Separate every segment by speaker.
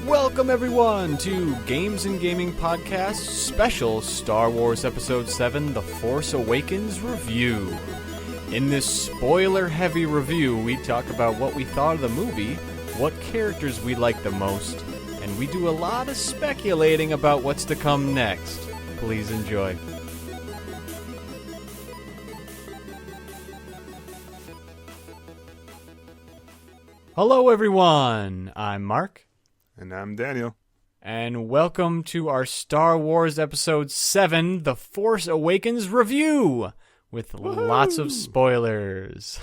Speaker 1: Welcome everyone to Games and Gaming Podcast special Star Wars Episode 7 The Force Awakens review. In this spoiler-heavy review, we talk about what we thought of the movie, what characters we like the most, and we do a lot of speculating about what's to come next. Please enjoy. Hello everyone, I'm Mark.
Speaker 2: And I'm Daniel.
Speaker 1: And welcome to our Star Wars Episode 7, The Force Awakens review, with lots of spoilers.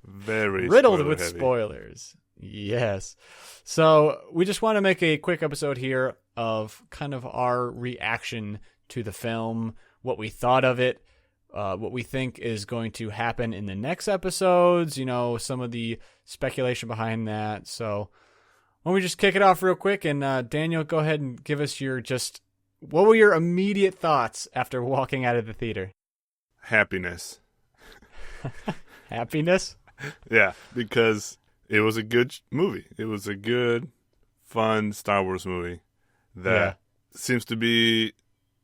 Speaker 2: Very
Speaker 1: riddled with
Speaker 2: heavy.
Speaker 1: Spoilers. Yes. So we just want to make a quick episode here of kind of our reaction to the film, what we thought of it, what we think is going to happen in the next episodes, some of the speculation behind that. So why don't we just kick it off real quick, and Daniel, go ahead and give us what were your immediate thoughts after walking out of the theater?
Speaker 2: Happiness.
Speaker 1: Happiness?
Speaker 2: Yeah, because it was a good movie. It was a good, fun Star Wars movie that seems to be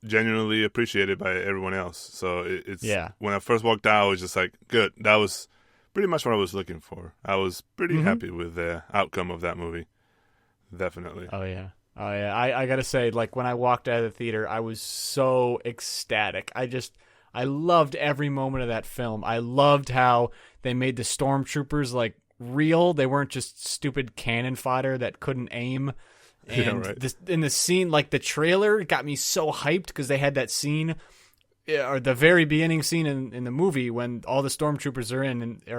Speaker 2: genuinely appreciated by everyone else. So it's when I first walked out, I was just like, good. That was pretty much what I was looking for. I was pretty happy with the outcome of that movie. Definitely.
Speaker 1: Oh yeah. I gotta say, like, when I walked out of the theater, I was so ecstatic. I loved every moment of that film. I loved how they made the stormtroopers like real. They weren't just stupid cannon fodder that couldn't aim. And in the scene, like the trailer got me so hyped because they had that scene, or the very beginning scene in the movie when all the stormtroopers are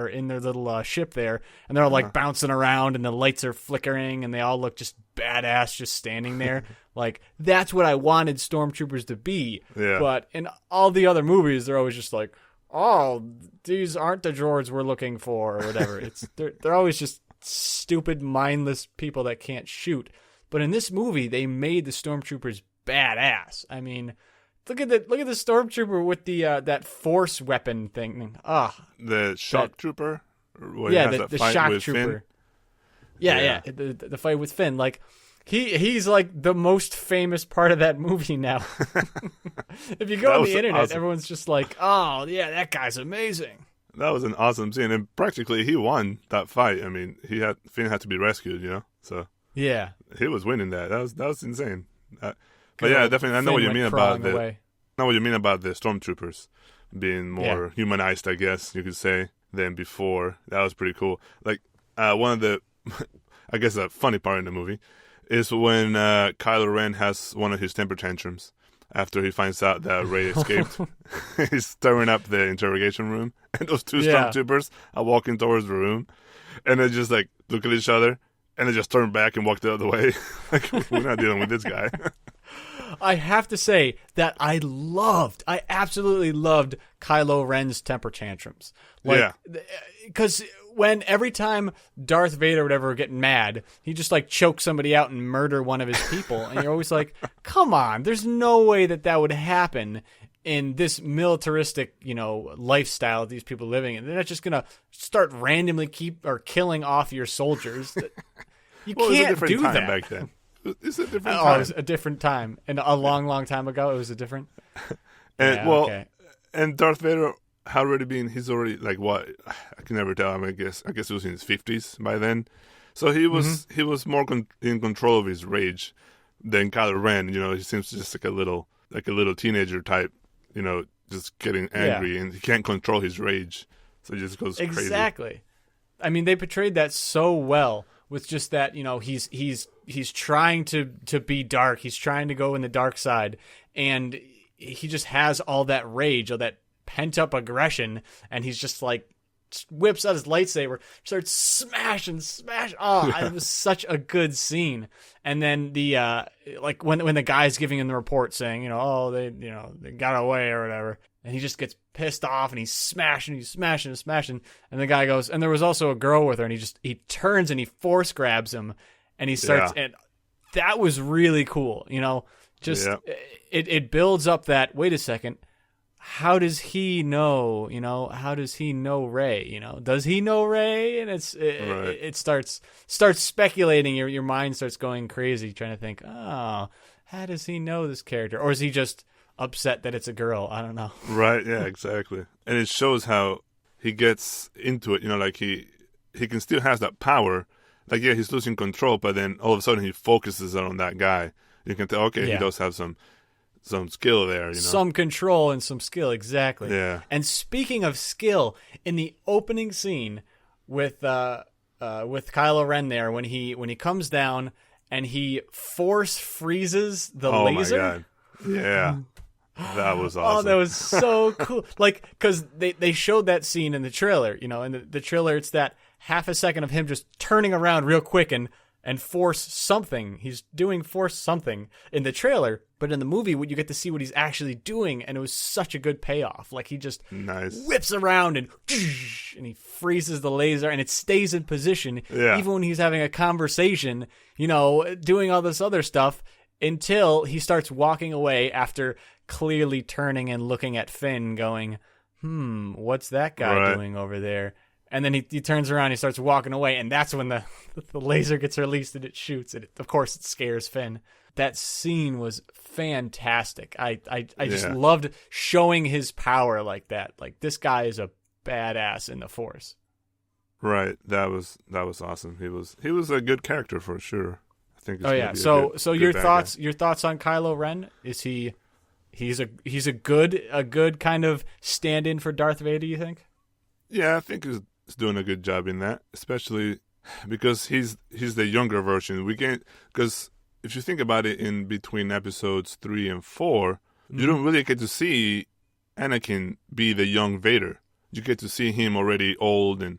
Speaker 1: in their little ship there, and they're all like bouncing around and the lights are flickering and they all look just badass just standing there. Like, that's what I wanted stormtroopers to be. Yeah. But in all the other movies, they're always just like, oh, these aren't the droids we're looking for, or whatever. They're always just stupid, mindless people that can't shoot. But in this movie, they made the stormtroopers badass. I mean, look at the stormtrooper with the that force weapon thing.
Speaker 2: The shock trooper.
Speaker 1: The shock trooper. Yeah. The fight with Finn. Like, he's like the most famous part of that movie now. If you go on the internet, everyone's just like, "Oh yeah, that guy's amazing."
Speaker 2: That was an awesome scene, and practically he won that fight. I mean, Finn had to be rescued, so. Yeah, he was winning that. That was insane. But yeah, definitely, I know what you mean about the stormtroopers being more humanized, I guess you could say, than before. That was pretty cool. Like, one of the, I guess, a funny part in the movie is when Kylo Ren has one of his temper tantrums after he finds out that Rey escaped. He's stirring up the interrogation room, and those two stormtroopers are walking towards the room, and they just like look at each other. And they just turned back and walked the other way. Like, we're not dealing with this guy.
Speaker 1: I have to say that I absolutely loved Kylo Ren's temper tantrums. Because every time Darth Vader would ever get mad, he just like choke somebody out and murder one of his people. And you're always like, come on, there's no way that would happen in this militaristic, lifestyle that these people are living in. They're not just going to start randomly killing off your soldiers. You can't do that.
Speaker 2: Back then. It's a different time.
Speaker 1: It was a different time. And a long, long time ago, it was a different.
Speaker 2: And Darth Vader he's already like what? I can never tell. I guess it was in his 50s by then. So he was more in control of his rage than Kylo Ren. He seems just like a little teenager type. Just getting angry, and he can't control his rage, so he just goes crazy.
Speaker 1: Exactly. I mean, they portrayed that so well with just that. He's trying to be dark. He's trying to go in the dark side, and he just has all that rage, all that pent up aggression, and he's just like whips out his lightsaber, starts smashing. Oh, it was such a good scene. And then the like when the guy's giving him the report saying, they got away or whatever, and he just gets pissed off and he's smashing. And the guy goes, and there was also a girl with her, and he turns and he force grabs him, and he starts, and that was really cool. It builds up that, wait a second, how does he know? How does he know Rey? Does he know Rey? And it starts speculating. Your mind starts going crazy, trying to think, oh, how does he know this character? Or is he just upset that it's a girl? I don't know.
Speaker 2: Right? Yeah, exactly. And it shows how he gets into it. Like he can still has that power. Like, yeah, he's losing control, but then all of a sudden he focuses on that guy. You can tell, okay, he does have some skill there,
Speaker 1: Some control and some skill, exactly.
Speaker 2: Yeah.
Speaker 1: And speaking of skill, in the opening scene with Kylo Ren there, when he comes down and he force freezes the laser.
Speaker 2: Oh my god! Yeah, that was awesome.
Speaker 1: Oh, that was so cool. Like, because they showed that scene in the trailer. In the trailer, it's that half a second of him just turning around real quick and force something. He's doing force something in the trailer, but in the movie, you get to see what he's actually doing, and it was such a good payoff. Like, he just whips around and he freezes the laser, and it stays in position, even when he's having a conversation, doing all this other stuff, until he starts walking away after clearly turning and looking at Finn going, what's that guy doing over there? And then he turns around, he starts walking away, and that's when the laser gets released and it shoots. And of course, it scares Finn. That scene was fantastic. I just loved showing his power like that. Like, this guy is a badass in the Force.
Speaker 2: Right. That was awesome. He was a good character for sure. I think.
Speaker 1: So your thoughts on Kylo Ren? Is he's a good kind of stand-in for Darth Vader? You think?
Speaker 2: Yeah, I think he's doing a good job in that, especially because he's the younger version. Because if you think about it, in between episodes 3 and 4, you don't really get to see Anakin be the young Vader. You get to see him already older,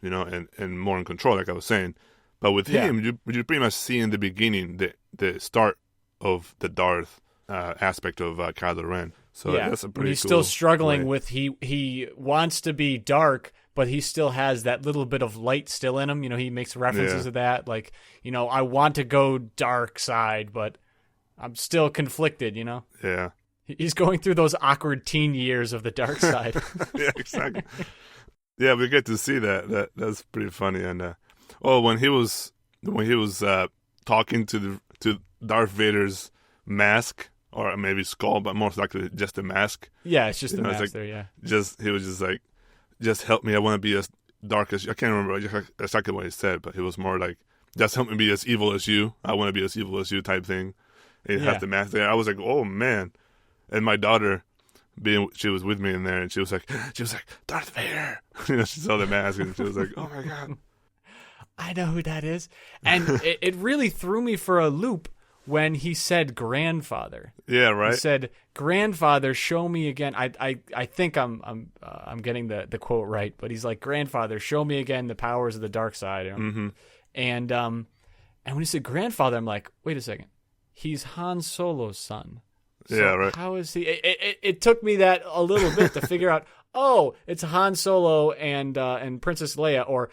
Speaker 2: and more in control, like I was saying. But with him, you pretty much see in the beginning the start of the Darth aspect of Kylo Ren. So that's a pretty
Speaker 1: he's
Speaker 2: cool
Speaker 1: still struggling
Speaker 2: way.
Speaker 1: with he wants to be dark, but he still has that little bit of light still in him. He makes references to that, like, I want to go dark side, but I'm still conflicted.
Speaker 2: Yeah,
Speaker 1: he's going through those awkward teen years of the dark side.
Speaker 2: Yeah, exactly. Yeah, we get to see that. That's pretty funny. And when he was talking to Darth Vader's mask. Or maybe skull, but most likely just a mask.
Speaker 1: Yeah, it's just a mask there, yeah.
Speaker 2: He was just like, just help me. I want to be as dark as you. I can't remember exactly what he said, but he was more like, just help me be as evil as you. I want to be as evil as you type thing. And he had the mask there. I was like, oh, man. And my daughter, she was with me in there, and she was like, Darth Vader. She saw the mask, and she was like, oh, my God.
Speaker 1: I know who that is. And it really threw me for a loop when he said grandfather.
Speaker 2: Yeah, right.
Speaker 1: He said, grandfather, show me again. I think I'm getting the quote right, but he's like, grandfather, show me again the powers of the dark side. And when he said grandfather, I'm like, wait a second, he's Han Solo's son. So
Speaker 2: yeah, right.
Speaker 1: How is he? It took me that a little bit to figure out. Oh, it's Han Solo and Princess Leia, or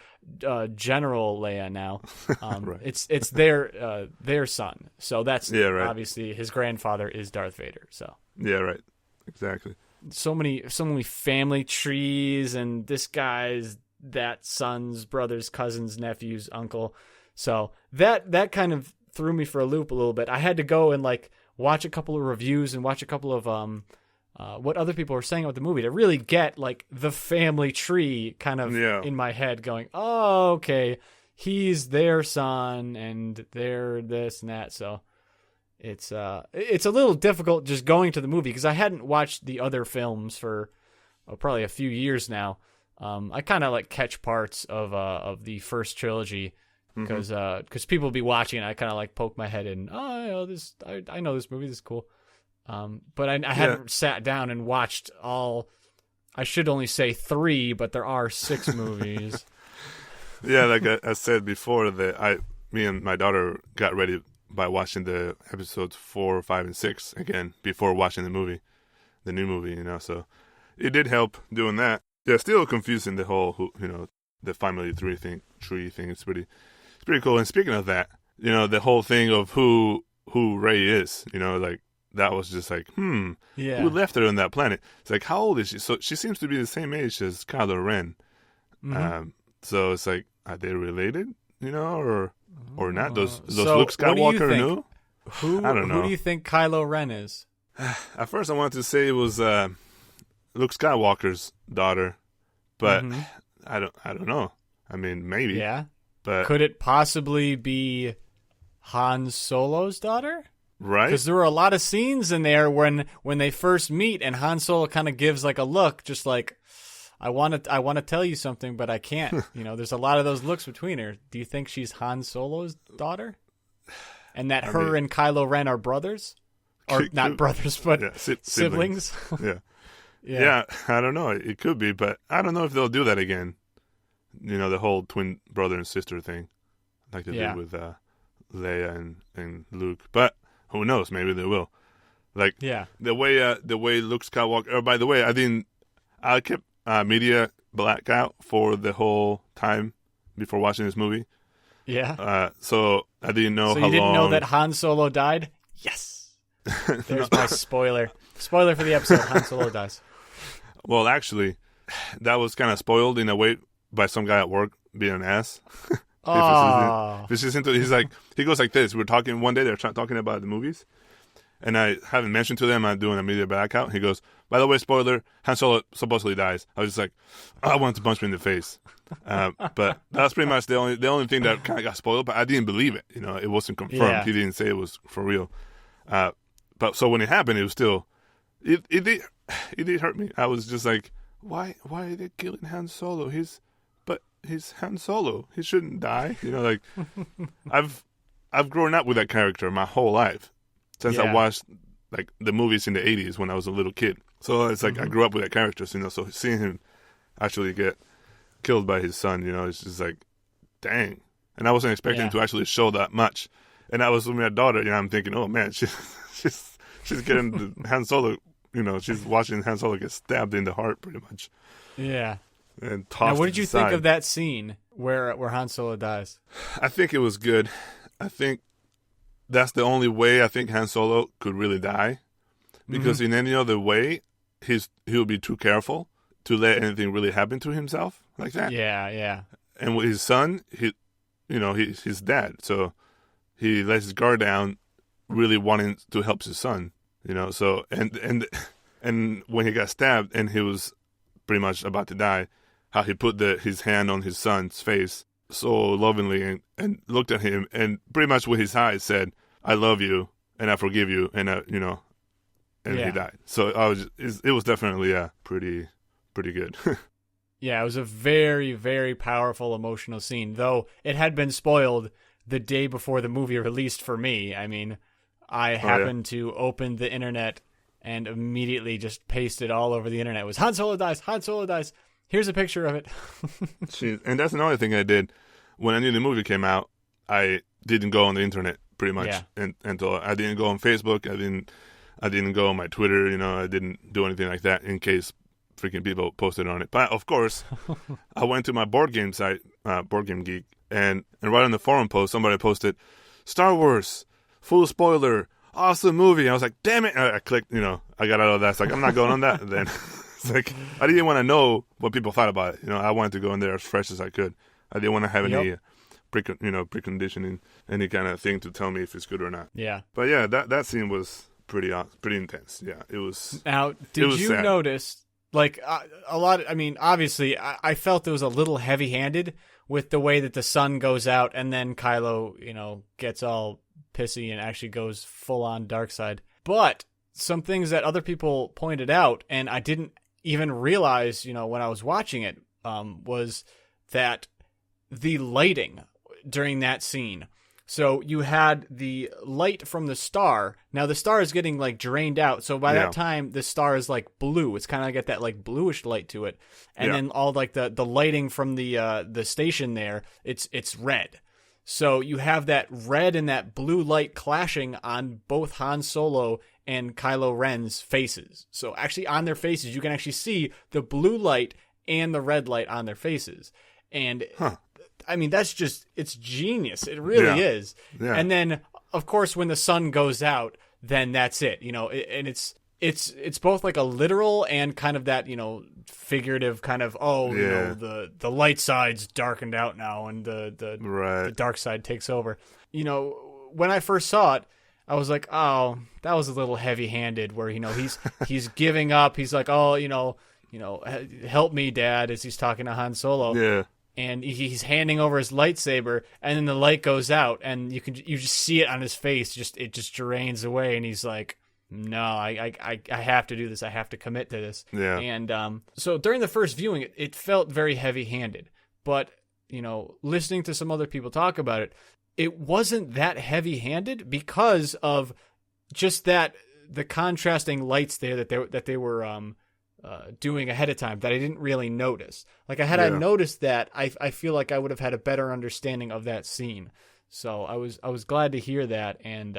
Speaker 1: General Leia now.
Speaker 2: Right.
Speaker 1: It's their son. So that's
Speaker 2: obviously
Speaker 1: his grandfather is Darth Vader. So
Speaker 2: yeah, right, exactly.
Speaker 1: So many family trees, and this guy's that son's brother's cousin's nephew's uncle. So that kind of threw me for a loop a little bit. I had to go and like watch a couple of reviews and watch a couple of what other people were saying about the movie to really get like the family tree kind of in my head going, oh, okay, he's their son and they're this and that. So it's a little difficult just going to the movie because I hadn't watched the other films for probably a few years now. I kind of like catch parts of the first trilogy because people will be watching and I kind of like poke my head in. Oh, I know this movie. This is cool. But I hadn't sat down and watched all. I should only say 3, but there are 6 movies.
Speaker 2: Yeah, like I said before, me and my daughter got ready by watching the episodes 4, 5, and 6 again before watching the new movie. So it did help doing that. Yeah, still confusing the whole the family tree thing. It's pretty cool. And speaking of that, the whole thing of who Rey is, like. that was just like,
Speaker 1: Yeah.
Speaker 2: who left her on that planet? It's like, how old is she? So she seems to be the same age as Kylo Ren.
Speaker 1: Mm-hmm.
Speaker 2: So it's like, are they related? Or not? Those
Speaker 1: So
Speaker 2: Luke
Speaker 1: what do you
Speaker 2: Skywalker
Speaker 1: think?
Speaker 2: knew? I don't know.
Speaker 1: Who do you think Kylo Ren is?
Speaker 2: At first, I wanted to say it was Luke Skywalker's daughter, but I don't know. I mean, maybe.
Speaker 1: Yeah.
Speaker 2: But
Speaker 1: could it possibly be Han Solo's daughter?
Speaker 2: Right.
Speaker 1: Because there were a lot of scenes in there when they first meet, and Han Solo kind of gives like a look, just like, I want to tell you something, but I can't. There's a lot of those looks between her. Do you think she's Han Solo's daughter? And that and Kylo Ren are brothers? Or not brothers, but siblings?
Speaker 2: Yeah, I don't know. It could be, but I don't know if they'll do that again. The whole twin brother and sister thing, like they did with Leia and Luke. But who knows? Maybe they will. Like the way Luke Skywalker. Oh, by the way, I kept media blackout for the whole time before watching this movie.
Speaker 1: Yeah.
Speaker 2: So I didn't know
Speaker 1: how long. So
Speaker 2: you
Speaker 1: didn't know that Han Solo died? Yes. There's my spoiler. Spoiler for the episode. Han Solo dies.
Speaker 2: Well, actually, that was kind of spoiled in a way by some guy at work being an ass. He's like, he goes like this. We're talking one day. They're talking about the movies, and I haven't mentioned to them I'm doing a media blackout. He goes, by the way, spoiler: Han Solo supposedly dies. I was just like, I wanted to punch me in the face. But that's pretty much the only thing that kind of got spoiled. But I didn't believe it. It wasn't confirmed.
Speaker 1: Yeah.
Speaker 2: He didn't say it was for real. But so when it happened, it was still it did hurt me. I was just like, why are they killing Han Solo? He's Han Solo. He shouldn't die. Like I've grown up with that character my whole life since I watched like the movies in the 80s when I was a little kid. So it's like I grew up with that character. So seeing him actually get killed by his son, it's just like, dang. And I wasn't expecting him to actually show that much. And I was with my daughter, I'm thinking, oh man, she's getting the Han Solo. She's watching Han Solo get stabbed in the heart, pretty much.
Speaker 1: Yeah.
Speaker 2: And tossed.
Speaker 1: Now, what did you think of that scene where Han Solo dies?
Speaker 2: I think it was good. I think that's the only way I think Han Solo could really die, because in any other way, he'll be too careful to let anything really happen to himself like that.
Speaker 1: Yeah.
Speaker 2: And with his son, he's his dad, so he lets his guard down, really wanting to help his son. So and when he got stabbed and he was pretty much about to die, how he put his hand on his son's face so lovingly and looked at him and pretty much with his eyes said, "I love you and I forgive you," and he died. So it was definitely pretty good.
Speaker 1: Yeah, it was a very, very powerful emotional scene, though it had been spoiled the day before the movie released for me. I mean, I happened to open the internet and immediately just pasted all over the internet. It was Han Solo dies, Han Solo dies. Here's a picture of it.
Speaker 2: And that's another thing I did. When I knew the movie came out, I didn't go on the internet pretty much. Yeah. And so I didn't go on Facebook. I didn't go on my Twitter. I didn't do anything like that in case freaking people posted on it. But of course, I went to my board game site, Board Game Geek, and right on the forum post, somebody posted, Star Wars, full spoiler, awesome movie. And I was like, damn it. I clicked, I got out of that. It's like, I'm not going on that then. It's like, I didn't want to know what people thought about it. I wanted to go in there as fresh as I could. I didn't want to have any preconditioning, any kind of thing to tell me if it's good or not.
Speaker 1: Yeah.
Speaker 2: But yeah, that scene was pretty intense. Yeah, it was.
Speaker 1: Now, did you notice, like, a lot, obviously, I felt it was a little heavy-handed with the way that the sun goes out and then Kylo, gets all pissy and actually goes full-on dark side. But some things that other people pointed out, and I didn't even realize, when I was watching it, was that the lighting during that scene. So you had the light from the star. Now the star is getting like drained out. So by that time, the star is like blue. It's kind of got that like bluish light to it. And then all like the lighting from the station there, it's red. So you have that red and that blue light clashing on both Han Solo and Kylo Ren's faces. So actually on their faces, you can actually see the blue light and the red light on their faces. And that's just, it's genius. It really is. Yeah. And then, of course, when the sun goes out, then that's it. And it's both like a literal and kind of that, figurative kind of, the light side's darkened out now and the dark side takes over. When I first saw it, I was like, oh, that was a little heavy-handed where, he's giving up. He's like, oh, help me, Dad, as he's talking to Han Solo.
Speaker 2: Yeah.
Speaker 1: And he's handing over his lightsaber, and then the light goes out, and you just see it on his face. It just drains away, and he's like, no, I have to do this. I have to commit to this.
Speaker 2: Yeah.
Speaker 1: And so during the first viewing, it felt very heavy-handed. But, listening to some other people talk about it, it wasn't that heavy-handed because of just the contrasting lights there that they were doing ahead of time that I didn't really notice. Like I noticed that, I feel like I would have had a better understanding of that scene. So I was glad to hear that, and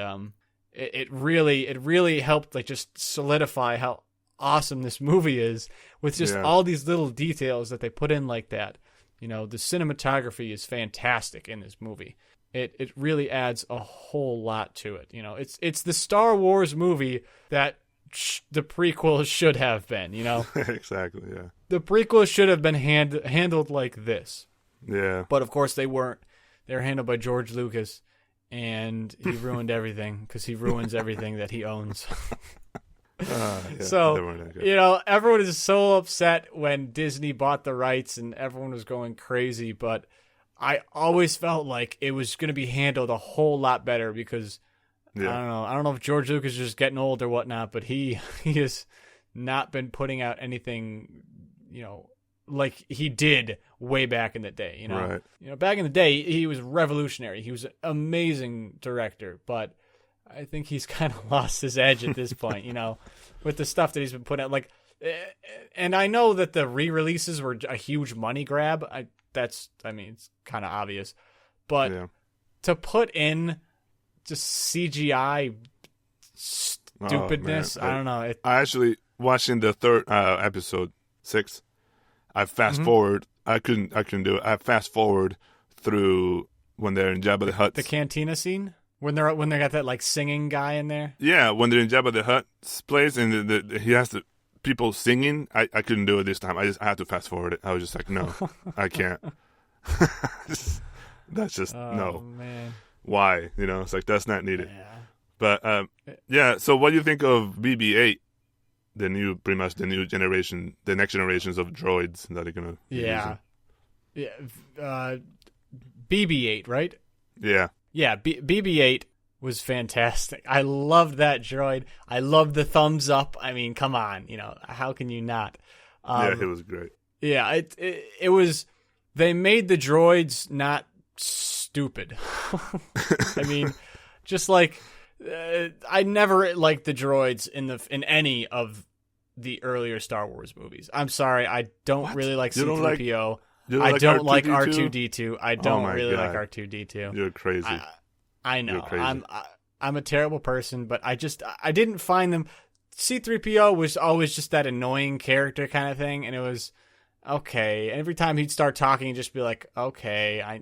Speaker 1: it really helped like just solidify how awesome this movie is with just all these little details that they put in like that. The cinematography is fantastic in this movie. It really adds a whole lot to it. It's the Star Wars movie that the prequels should have been,
Speaker 2: Exactly, yeah.
Speaker 1: The prequels should have been handled like this.
Speaker 2: Yeah.
Speaker 1: But of course they weren't. They were handled by George Lucas, and he ruined everything because he ruins everything that he owns. So, everyone is so upset when Disney bought the rights and everyone was going crazy, but I always felt like it was going to be handled a whole lot better because I don't know if George Lucas is just getting old or whatnot, but he has not been putting out anything, like he did way back in the day.
Speaker 2: Right.
Speaker 1: Back in the day, he was revolutionary. He was an amazing director, but I think he's kind of lost his edge at this point. With the stuff that he's been putting out. Like, and I know that the re-releases were a huge money grab. It's kind of obvious, but to put in just CGI stupidness, I don't know.
Speaker 2: I actually watching the third episode 6. I fast forward. I couldn't do it. I fast forward through when they're in Jabba the Hutt.
Speaker 1: The cantina scene when they got that like singing guy in there.
Speaker 2: Yeah, when they're in Jabba the Hutt's place and he has the people singing. I couldn't do it this time. I had to fast forward it. I was just like, no, I can't. That's just no.
Speaker 1: Man.
Speaker 2: Why? It's like that's not needed. Yeah. But so what do you think of BB-8? Pretty much the new generation, the next generations of droids that are gonna be using?
Speaker 1: BB-8, right?
Speaker 2: Yeah.
Speaker 1: Yeah, BB-8 was fantastic. I loved that droid. I loved the thumbs up. I mean, come on, how can you not?
Speaker 2: It was great.
Speaker 1: Yeah, it was. They made the droids not stupid. I mean, just like I never liked the droids in any of the earlier Star Wars movies. I'm sorry, I don't really like C-3PO. I don't like R2-D2. I don't really like R2-D2.
Speaker 2: You're crazy.
Speaker 1: I know.
Speaker 2: You're crazy.
Speaker 1: I'm a terrible person, but I didn't find them. C-3PO was always just that annoying character kind of thing, and it was okay. Every time he'd start talking, he'd just be like, okay, I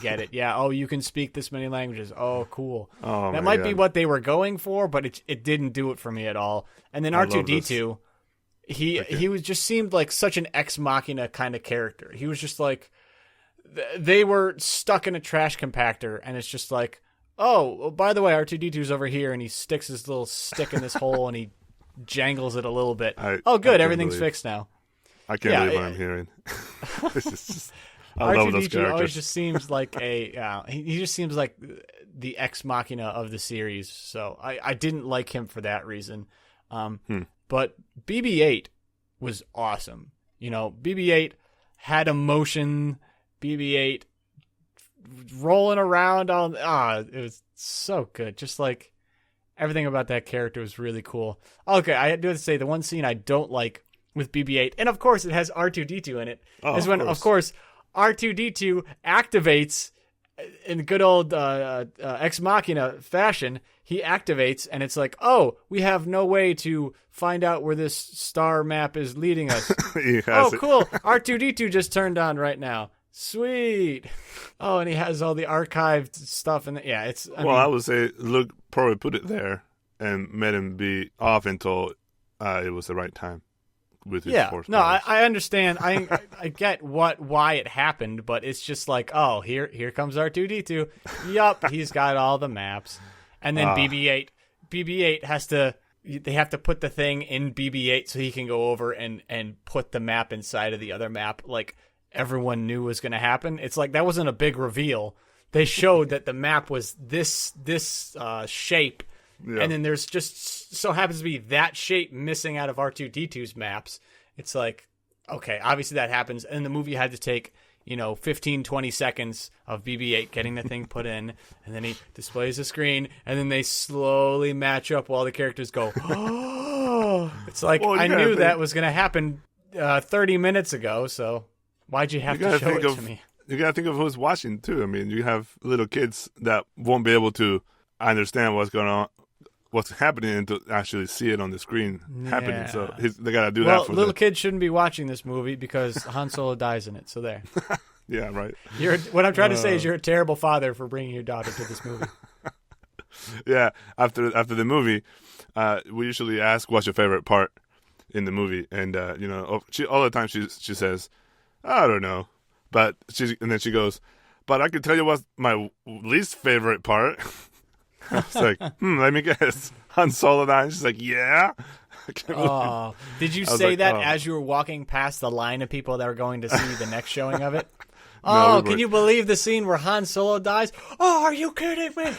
Speaker 1: get it. Yeah, oh, you can speak this many languages. Oh, cool.
Speaker 2: Oh,
Speaker 1: that might be what they were going for, but it didn't do it for me at all. And then R2-D2, he was just seemed like such an ex machina kind of character. He was just like, they were stuck in a trash compactor, and it's just like, oh, by the way, R2-D2's over here, and he sticks his little stick in this hole, and he jangles it a little bit. Good, everything's fixed now.
Speaker 2: I can't believe what I'm hearing. This is just, I love those characters.
Speaker 1: Always just seems like he just seems like the ex machina of the series. So I didn't like him for that reason. But BB-8 was awesome. BB-8 had emotion. BB-8 rolling around it was so good. Just like everything about that character was really cool. Okay, I do have to say the one scene I don't like with BB-8, and of course it has R2-D2 in it, is when, of course, R2-D2 activates in good old Ex Machina fashion. He activates, and it's like, oh, we have no way to find out where this star map is leading us. Cool. R2-D2 just turned on right now. Sweet. Oh, and he has all the archived stuff. I would say
Speaker 2: Luke probably put it there. and made him be off until it was the right time with his force powers.
Speaker 1: No, I understand. I get why it happened, but it's just like, oh, here comes R2-D2. Yup, he's got all the maps. And then BB-8 they have to put the thing in BB-8 so he can go over and put the map inside of the other map like everyone knew was going to happen. It's like that wasn't a big reveal. They showed that the map was this shape, and then there's just so happens to be that shape missing out of R2-D2's maps. It's like, okay, obviously that happens, and the movie had to take 15, 20 seconds of BB-8 getting the thing put in, and then he displays the screen, and then they slowly match up while the characters go, oh! It's like, I knew that was going to happen 30 minutes ago, so why'd you have to show it to me?
Speaker 2: You got to think of who's watching, too. I mean, you have little kids that won't be able to understand what's going on, what's happening, and to actually see it on the screen happening. So they got to do that for
Speaker 1: little kids shouldn't be watching this movie because Han Solo dies in it. So there.
Speaker 2: Yeah, right.
Speaker 1: What I'm trying to say is you're a terrible father for bringing your daughter to this movie.
Speaker 2: Yeah, after the movie, we usually ask what's your favorite part in the movie, and all the time she says, I don't know, but then she goes, but I can tell you what's my least favorite part. I was like, let me guess. Han Solo dying. She's like, yeah.
Speaker 1: Did you say that as you were walking past the line of people that were going to see the next showing of it?
Speaker 2: No,
Speaker 1: can you believe the scene where Han Solo dies? Oh, are you kidding me?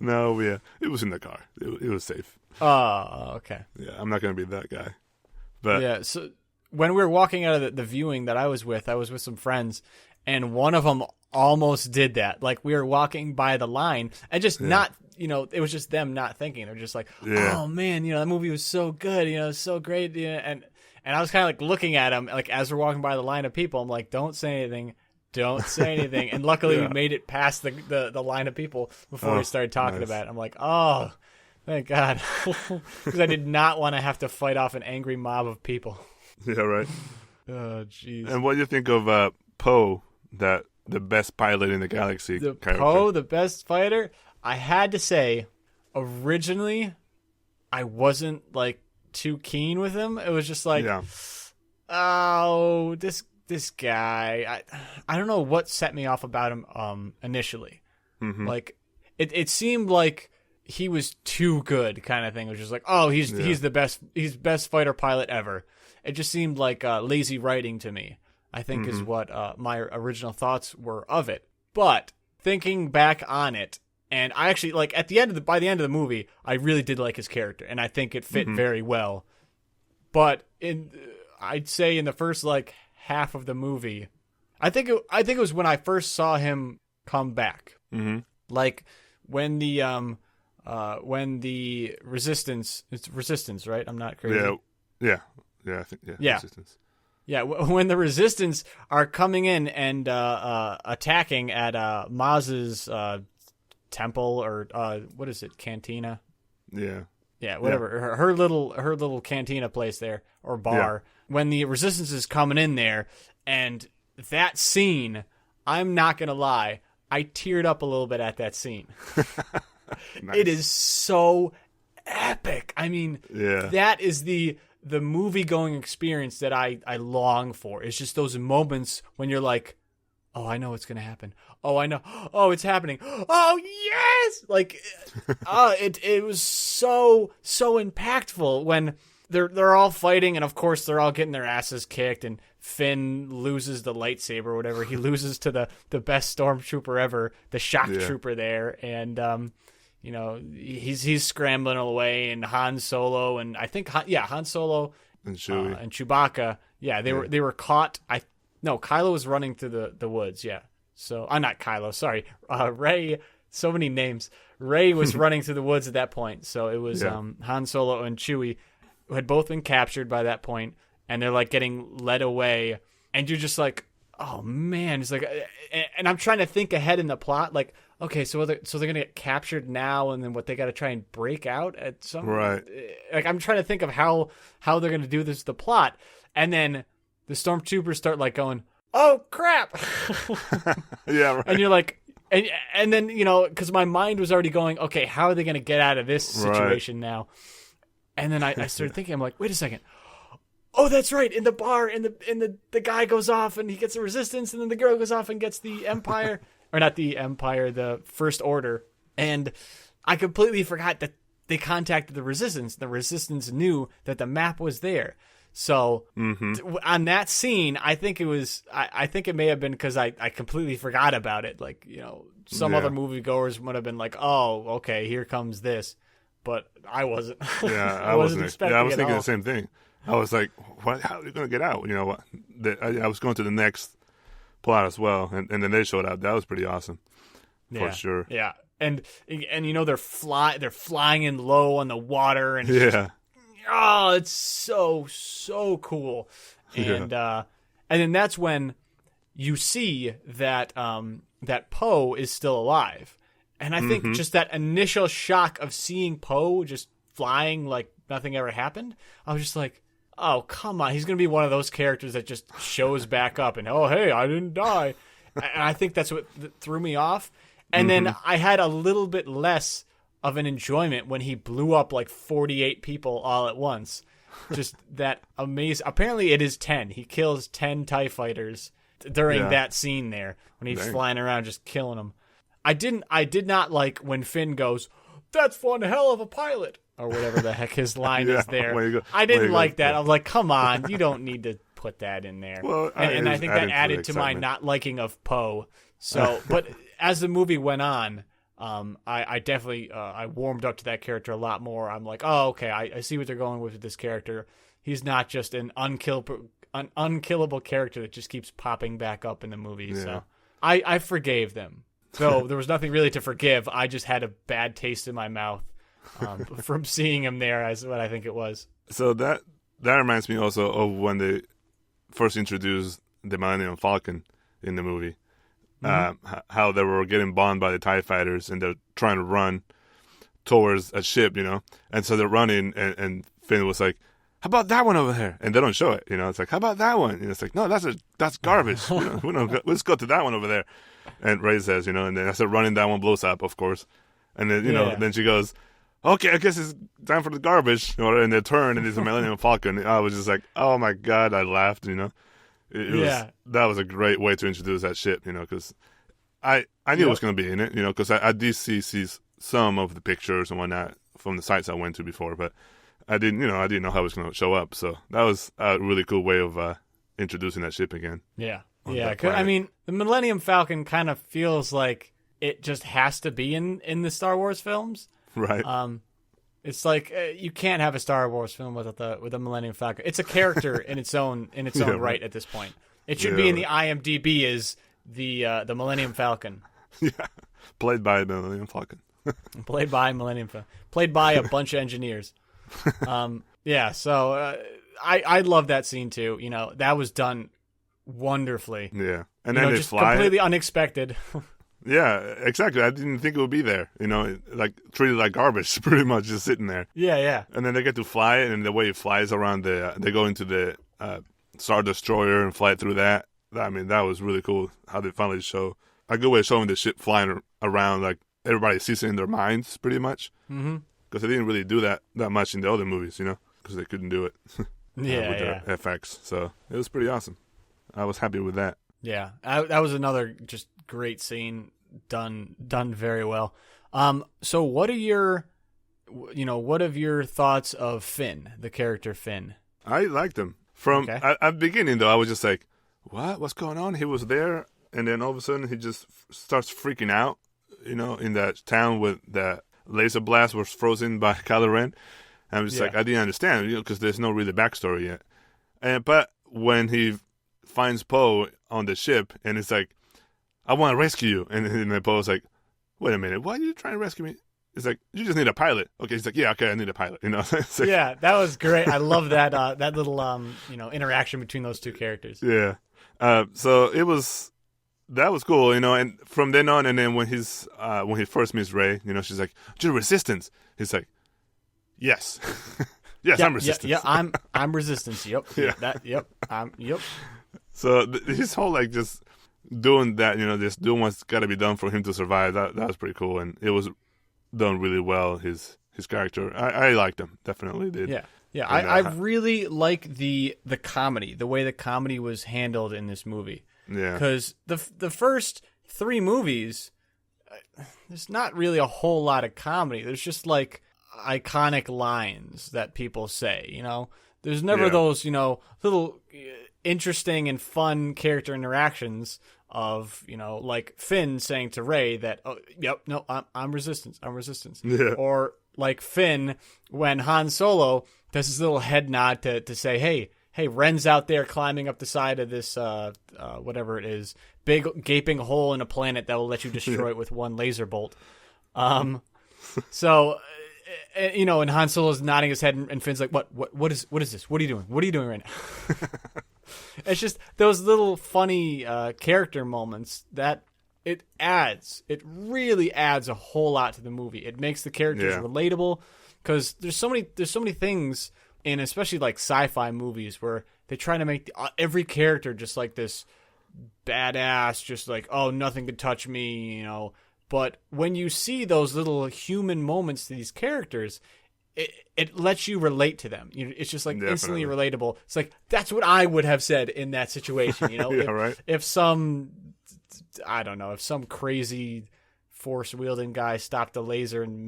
Speaker 2: No, yeah. It was in the car. It was safe.
Speaker 1: Oh, okay.
Speaker 2: Yeah, I'm not going to be that guy. But
Speaker 1: yeah, so when we were walking out of the viewing that I was with some friends, and one of them almost did that. Like, we were walking by the line and just not, it was just them not thinking. They're just like, oh man, the movie was so good, it was so great. And I was kind of like looking at him, like as we're walking by the line of people, I'm like, don't say anything. And luckily we made it past the line of people before we started talking about it. I'm like, oh, thank God. Because I did not want to have to fight off an angry mob of people.
Speaker 2: Yeah, right.
Speaker 1: Oh, jeez.
Speaker 2: And what do you think of Poe, the best pilot in the galaxy character?
Speaker 1: Poe, the best fighter? I had to say, originally, I wasn't, like, too keen with him. It was just like, oh, this guy. I don't know what set me off about him initially. Mm-hmm. Like, it seemed like he was too good kind of thing. It was just like, oh, he's the best fighter pilot ever. It just seemed like lazy writing to me, I think, is what my original thoughts were of it. But thinking back on it, and I actually, like, by the end of the movie, I really did like his character, and I think it fit very well. But I'd say in the first, like, half of the movie, I think it was when I first saw him come back. Mm-hmm. Like, when the Resistance, it's Resistance, right? I'm not crazy.
Speaker 2: Yeah, I think, yeah. Resistance.
Speaker 1: Yeah, when the Resistance are coming in and attacking at Maz's temple, or what is it, cantina? Yeah, whatever. Yeah. Her little cantina place there, or bar. Yeah. When the Resistance is coming in there, and that scene, I'm not gonna lie, I teared up a little bit at that scene. Nice. It is so epic. I mean, that is the movie-going experience that I long for. It's just those moments when you're like, oh, I know what's going to happen. Oh, I know. Oh, it's happening. Oh, yes! Like, it was so impactful when they're all fighting, and of course they're all getting their asses kicked, and Finn loses the lightsaber or whatever. He loses to the best stormtrooper ever, the shock trooper there, and he's scrambling away, and Han Solo, and I think Han Solo
Speaker 2: and Chewie
Speaker 1: and Chewbacca, they were caught. Kylo was running through the woods, So I'm not Kylo, sorry, Rey. So many names. Rey was running through the woods at that point, so it was Han Solo and Chewie, who had both been captured by that point, and they're like getting led away, and you're just like, oh man, it's like, and I'm trying to think ahead in the plot, like, okay, so they're gonna get captured now, and then what, they got to try and break out at some
Speaker 2: right.
Speaker 1: Like, I'm trying to think of how they're gonna do this, the plot, and then the stormtroopers start like going, oh crap,
Speaker 2: yeah, right.
Speaker 1: And you're like, And then, because my mind was already going, okay, how are they going to get out of this situation now? And then I started thinking, I'm like, wait a second. Oh, that's right. In the bar, and the guy goes off and he gets the resistance, and then the girl goes off and gets the Empire, or not the Empire, the First Order. And I completely forgot that they contacted the resistance. The resistance knew that the map was there. So on that scene, I think it was. I think it may have been because I completely forgot about it. Like, some other moviegoers would have been like, "Oh, okay, here comes this," but I wasn't.
Speaker 2: Yeah, I wasn't expecting. Yeah, I was thinking the same thing. I was like, "What? How are they going to get out?" What? I was going to the next plot as well, and then they showed up. That was pretty awesome, for sure.
Speaker 1: Yeah, and they're flying in low on the water, and it's so cool. And then that's when you see that that Poe is still alive. And I think just that initial shock of seeing Poe just flying like nothing ever happened, I was just like, oh, come on. He's going to be one of those characters that just shows back up and, oh, hey, I didn't die. And I think that's what threw me off. And then I had a little bit less of an enjoyment when he blew up like 48 people all at once. Just that amazing. Apparently it is 10. He kills 10 TIE fighters during that scene there when he's flying around just killing them. I did not like when Finn goes, "That's one hell of a pilot," or whatever the heck his line is there. I didn't like that. I was like, come on, you don't need to put that in there. Well, and I think that added to my not liking of Poe. So, but as the movie went on, I definitely I warmed up to that character a lot more. I'm like, oh, okay, I see what they're going with this character. He's not just an unkillable character that just keeps popping back up in the movie. Yeah. So I forgave them. So there was nothing really to forgive. I just had a bad taste in my mouth from seeing him there, as what I think it was.
Speaker 2: So that reminds me also of when they first introduced the Millennium Falcon in the movie. How they were getting bombed by the TIE fighters and they're trying to run towards a ship, and so they're running and Finn was like, "How about that one over there?" And they don't show it, it's like, "How about that one?" And it's like, "No, that's garbage. Let's go to that one over there." And Rey says, and then as they're running, that one blows up, of course. And then then she goes, "Okay, I guess it's time for the garbage." And they turn and it's a Millennium Falcon. I was just like, oh my god, I laughed. That was a great way to introduce that ship, because I knew it was going to be in it, because I did see some of the pictures and whatnot from the sites I went to before, but I didn't know how it was going to show up. So that was a really cool way of introducing that ship again.
Speaker 1: Yeah. Yeah. I mean, the Millennium Falcon kind of feels like it just has to be in the Star Wars films.
Speaker 2: Right.
Speaker 1: It's like you can't have a Star Wars film with a Millennium Falcon. It's a character in its own right at this point. It should be in the IMDb as the Millennium Falcon.
Speaker 2: Yeah, played by Millennium Falcon.
Speaker 1: Played by Millennium Falcon. Played by a bunch of engineers. So I love that scene too. That was done wonderfully.
Speaker 2: Yeah, and then they
Speaker 1: just
Speaker 2: fly
Speaker 1: completely unexpected.
Speaker 2: Yeah, exactly. I didn't think it would be there. Like treated like garbage, pretty much just sitting there.
Speaker 1: Yeah.
Speaker 2: And then they get to fly it, and the way it flies around they go into the Star Destroyer and fly through that. I mean, that was really cool. How they finally show a good way of showing the ship flying around, like everybody sees it in their minds, pretty much. Because they didn't really do that much in the other movies, because they couldn't do it. With their FX. So it was pretty awesome. I was happy with that.
Speaker 1: Yeah, that was another just great scene, done very well. So what are your thoughts of Finn, the character Finn?
Speaker 2: I liked him from at the beginning though. I was just like, what's going on? He was there, and then all of a sudden he just starts freaking out. In that town with the laser blast was frozen by Kylo Ren. And I was just like, I didn't understand, because there's no really backstory yet. But when he finds Poe on the ship, and it's like, "I want to rescue you," and then Poe's like, "Wait a minute, why are you trying to rescue me?" It's like, "You just need a pilot." Okay, he's like, "Yeah, okay, I need a pilot." Like,
Speaker 1: yeah, that was great. I love that that little interaction between those two characters.
Speaker 2: Yeah, so that was cool, and from then on, and then when he first meets Rey, she's like, "You're Resistance." He's like, "Yes." Yes, I'm Resistance.
Speaker 1: Yeah, I'm Resistance. Yep. Yeah. Yep. Yep.
Speaker 2: So his whole just doing that, just doing what's got to be done for him to survive. That was pretty cool, and it was done really well. His character, I liked him, definitely did.
Speaker 1: Yeah. Yeah, I really like the comedy, the way the comedy was handled in this movie.
Speaker 2: Yeah,
Speaker 1: because the first 3 movies, there's not really a whole lot of comedy. There's just like iconic lines that people say. There's never those little interesting and fun character interactions of like Finn saying to Rey that, oh, yep, no, I'm resistance,
Speaker 2: yeah.
Speaker 1: Or like Finn when Han Solo does his little head nod to say, hey, Ren's out there climbing up the side of this, whatever it is, big gaping hole in a planet that will let you destroy it with one laser bolt. So, and Han Solo's nodding his head, and Finn's like, what is this? What are you doing? What are you doing right now? It's just those little funny character moments that it really adds a whole lot to the movie. It makes the characters relatable. Because there's so many things in especially like sci-fi movies where they try to make every character just like this badass, just like, oh, nothing could touch me, But when you see those little human moments to these characters, it lets you relate to them. It's just like instantly relatable. It's like that's what I would have said in that situation.
Speaker 2: Right.
Speaker 1: If some crazy force wielding guy stopped the laser in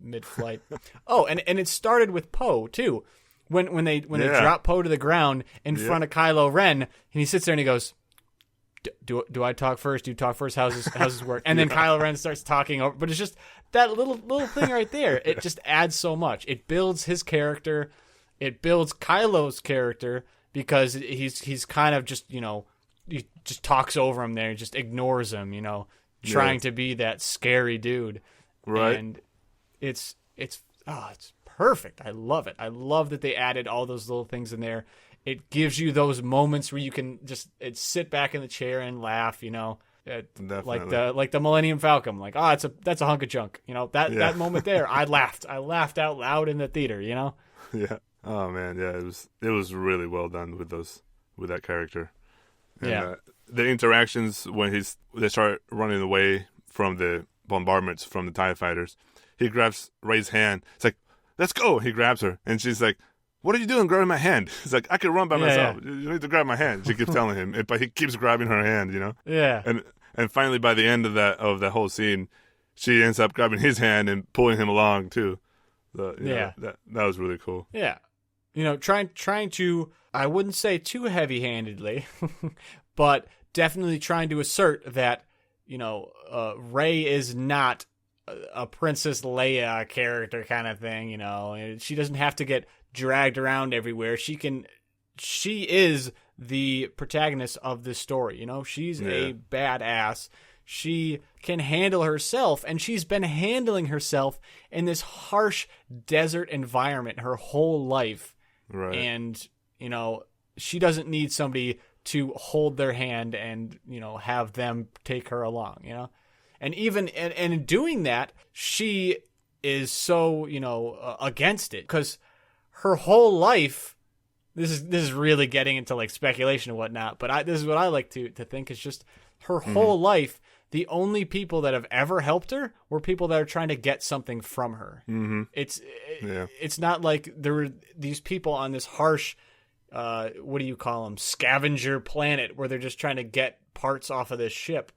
Speaker 1: mid flight. Oh, and it started with Poe too. When they drop Poe to the ground in front of Kylo Ren, and he sits there and he goes, "Do I talk first? Do you talk first? How's this work?" And then Kylo Ren starts talking over. But it's just that little thing right there. It just adds so much. It builds his character. It builds Kylo's character because he's kind of just he just talks over him there, just ignores him, trying to be that scary dude.
Speaker 2: Right.
Speaker 1: And it's perfect. I love it. I love that they added all those little things in there. It gives you those moments where you can just sit back in the chair and laugh, like the Millennium Falcon. Like, that's a hunk of junk. That moment there, I laughed out loud in the theater,
Speaker 2: Yeah. Oh man, yeah, it was really well done with that character. And, the interactions when they start running away from the bombardments from the TIE fighters, he grabs Rey's hand. It's like, let's go. He grabs her, and she's like, what are you doing grabbing my hand? He's like, I can run by myself. Yeah. You need to grab my hand. She keeps telling him, but he keeps grabbing her hand,
Speaker 1: Yeah.
Speaker 2: And finally, by the end of that whole scene, she ends up grabbing his hand and pulling him along too. So, that was really cool.
Speaker 1: Yeah. Trying to, I wouldn't say too heavy-handedly, but definitely trying to assert that, Rey is not a Princess Leia character kind of thing, She doesn't have to get dragged around everywhere. She is the protagonist of this story, She's a badass. She can handle herself, and she's been handling herself in this harsh desert environment her whole life.
Speaker 2: Right.
Speaker 1: And, she doesn't need somebody to hold their hand and, have them take her along, And even and in doing that, she is so, against it because her whole life, this is really getting into like speculation and whatnot, but this is what I like to think is just her whole life. The only people that have ever helped her were people that are trying to get something from her.
Speaker 2: Mm-hmm.
Speaker 1: It's not like there were these people on this harsh, what do you call them, scavenger planet where they're just trying to get parts off of this ship.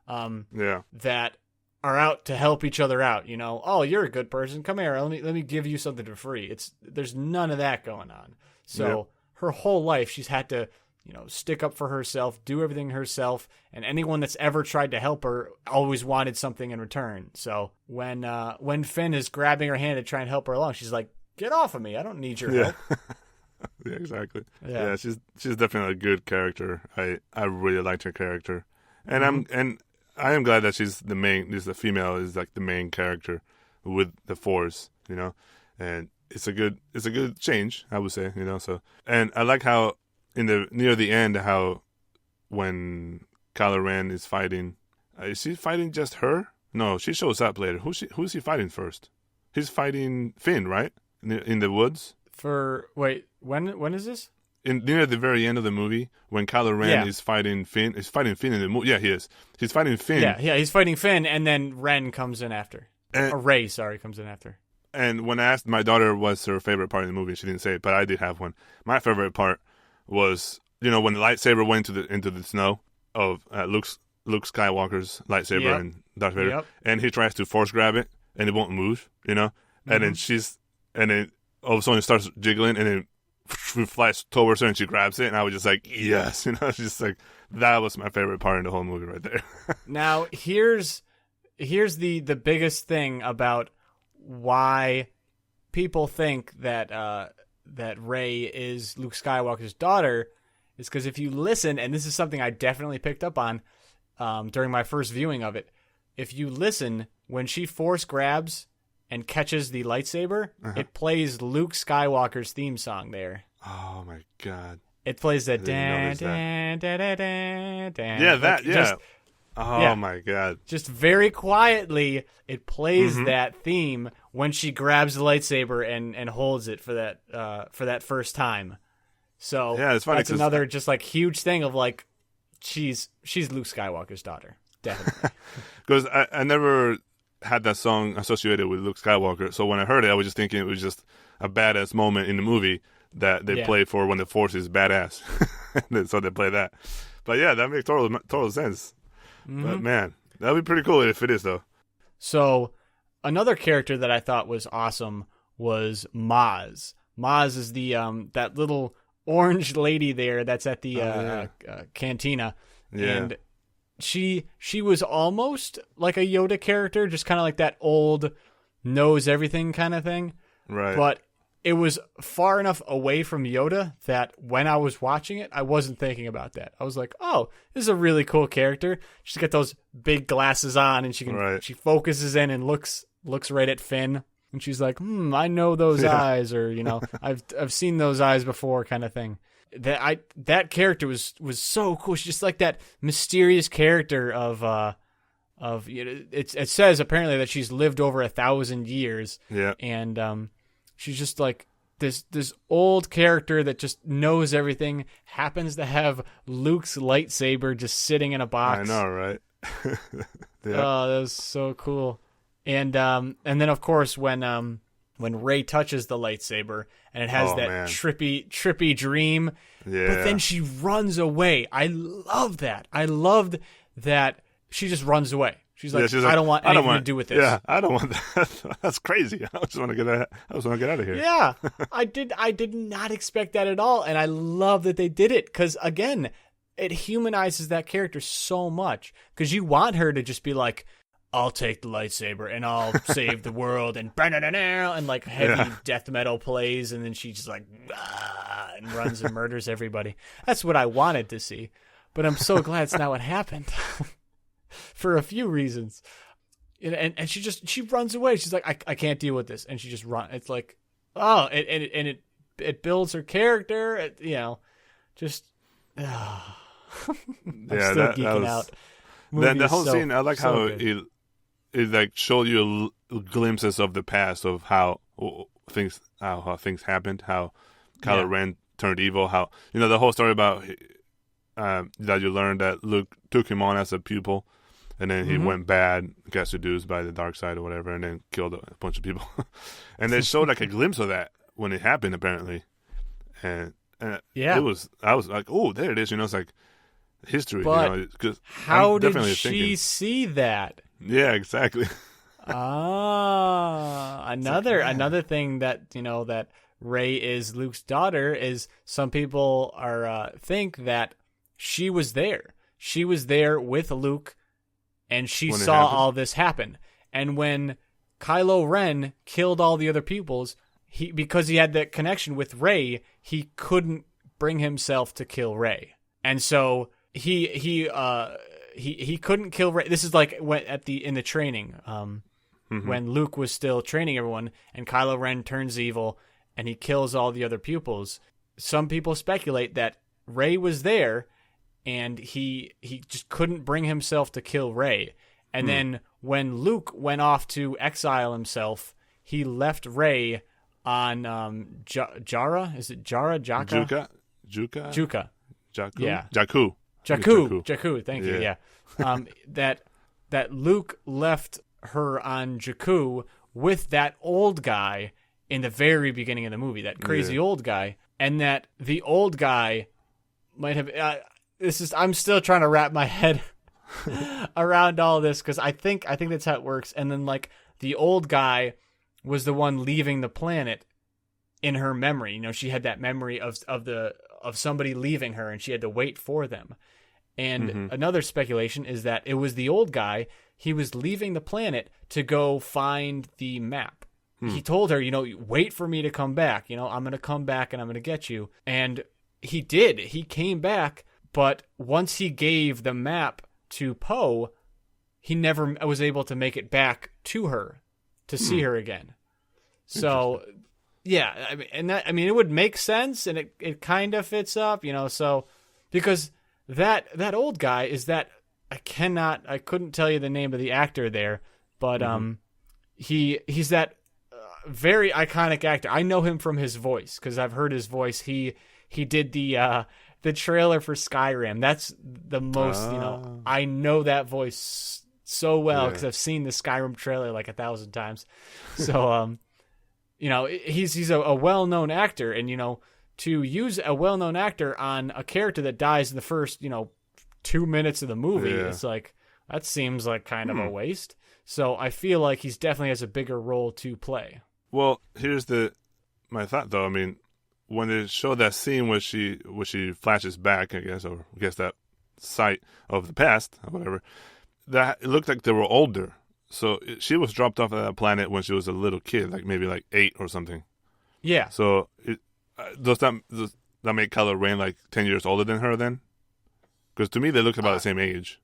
Speaker 1: That are out to help each other out. Oh, you're a good person. Come here. Let me give you something for free. There's none of that going on. So her whole life she's had to, stick up for herself, do everything herself, and anyone that's ever tried to help her always wanted something in return. So when Finn is grabbing her hand to try and help her along, she's like, "Get off of me! I don't need your help."
Speaker 2: Yeah, exactly. Yeah, she's definitely a good character. I really liked her character, and I am glad that she's the main. The female is like the main character with the Force, and it's a good change, I would say, So, and I like how near the end, how when Kylo Ren is fighting, is he fighting just her? No, she shows up later. Who's he fighting first? He's fighting Finn, right? In the woods.
Speaker 1: When is this?
Speaker 2: near the very end of the movie when Kylo Ren is fighting Finn. He's fighting Finn in the movie. Yeah, he is. He's fighting Finn.
Speaker 1: Yeah, he's fighting Finn, and then Ren comes in after. Or Rey, comes in after.
Speaker 2: And when I asked my daughter what's her favorite part of the movie, she didn't say it, but I did have one. My favorite part was, when the lightsaber went into the snow of Luke Skywalker's lightsaber and Darth Vader, and he tries to force grab it, and it won't move, and then all of a sudden it starts jiggling, and then flies towards her, and she grabs it, and I was just like, yes, just like, that was my favorite part in the whole movie right there.
Speaker 1: Now, here's the biggest thing about why people think that Rey is Luke Skywalker's daughter is because if you listen, and this is something I definitely picked up on during my first viewing of it, if you listen, when she force grabs and catches the lightsaber, it plays Luke Skywalker's theme song there.
Speaker 2: Oh my god!
Speaker 1: It plays that dan dan dan dan dan.
Speaker 2: Yeah, that my god!
Speaker 1: Just very quietly, it plays that theme when she grabs the lightsaber and holds it for that first time. So
Speaker 2: it's funny,
Speaker 1: that's another just like huge thing of like she's Luke Skywalker's daughter, definitely.
Speaker 2: Because I never had that song associated with Luke Skywalker, so when I heard it, I was just thinking it was just a badass moment in the movie that they play for when the Force is badass. So they play that. But yeah, that makes total sense. But man, that'd be pretty cool if it is, though.
Speaker 1: So another character that I thought was awesome was Maz. Maz is the that little orange lady there that's at the cantina.
Speaker 2: Yeah.
Speaker 1: And she was almost like a Yoda character, just kind of like that old knows everything kind of thing.
Speaker 2: Right.
Speaker 1: But it was far enough away from Yoda that when I was watching it, I wasn't thinking about that. I was like, oh, this is a really cool character. She's got those big glasses on, and she focuses in and looks right at Finn, and she's like, I know those eyes, or I've seen those eyes before, kind of thing. That character was so cool. She's just like that mysterious character of it says apparently that she's lived over 1,000 years.
Speaker 2: Yeah.
Speaker 1: And she's just like this old character that just knows everything, happens to have Luke's lightsaber just sitting in a box.
Speaker 2: I know, right?
Speaker 1: Oh, that was so cool. And then of course when Rey touches the lightsaber and it has trippy dream, but then she runs away. I love that. I loved that she just runs away. She's like, I don't want anything to do with this.
Speaker 2: Yeah, I don't want that. That's crazy. I just want to get out of here.
Speaker 1: Yeah, I did not expect that at all, and I love that they did it because again, it humanizes that character so much because you want her to just be like, I'll take the lightsaber and I'll save the world and like heavy death metal plays, and then she just like and runs and murders everybody. That's what I wanted to see, but I'm so glad it's not what happened. For a few reasons, and she runs away. She's like, I can't deal with this, and she just runs. It's like, it builds her character. Just I'm still geeking out.
Speaker 2: The whole scene, I like how it like showed you glimpses of the past of how things happened, how Kylo Ren turned evil, how the whole story about that you learned that Luke took him on as a pupil. And then he went bad, got seduced by the dark side or whatever, and then killed a bunch of people. And they showed like a glimpse of that when it happened, apparently. And I was like, oh, there it is. It's like history.
Speaker 1: But how did she see that?
Speaker 2: Yeah, exactly.
Speaker 1: Another thing that that Rey is Luke's daughter is some people think that she was there. She was there with Luke. And she saw all this happen. And when Kylo Ren killed all the other pupils, because he had that connection with Rey, he couldn't bring himself to kill Rey. And so he couldn't kill Rey. This is like in the training, when Luke was still training everyone, and Kylo Ren turns evil and he kills all the other pupils. Some people speculate that Rey was there. And he just couldn't bring himself to kill Rey. And then when Luke went off to exile himself, he left Rey on Jara. Is it Jara? Jaka? Juka.
Speaker 2: Jakku?
Speaker 1: Yeah.
Speaker 2: Jakku.
Speaker 1: Jakku. Thank you. Yeah. That Luke left her on Jakku with that old guy in the very beginning of the movie, that crazy old guy, and that the old guy might have. I'm still trying to wrap my head around all this because I think that's how it works. And then like the old guy was the one leaving the planet in her memory. You know, she had that memory of somebody leaving her, and she had to wait for them. And another speculation is that it was the old guy. He was leaving the planet to go find the map. He told her, wait for me to come back. I'm going to come back and I'm going to get you. And he did. He came back, but once he gave the map to Poe, he never was able to make it back to her to see her again. So, yeah, it would make sense, and it kind of fits up, so because that old guy is that I couldn't tell you the name of the actor there, but he's that very iconic actor. I know him from his voice because I've heard his voice. He did the trailer for Skyrim. That's the most, I know that voice so well because I've seen the Skyrim trailer like 1,000 times. So, he's a well-known actor, and, to use a well-known actor on a character that dies in the first, 2 minutes of the movie, it's like, that seems like kind of a waste. So I feel like he's definitely has a bigger role to play.
Speaker 2: Well, here's my thought though. I mean, when they show that scene where she flashes back, I guess that sight of the past or whatever, that it looked like they were older. So she was dropped off at that planet when she was a little kid, like maybe like 8 or something.
Speaker 1: Yeah.
Speaker 2: So does that make Kylo Ren like 10 years older than her then? Because to me they look about the same age.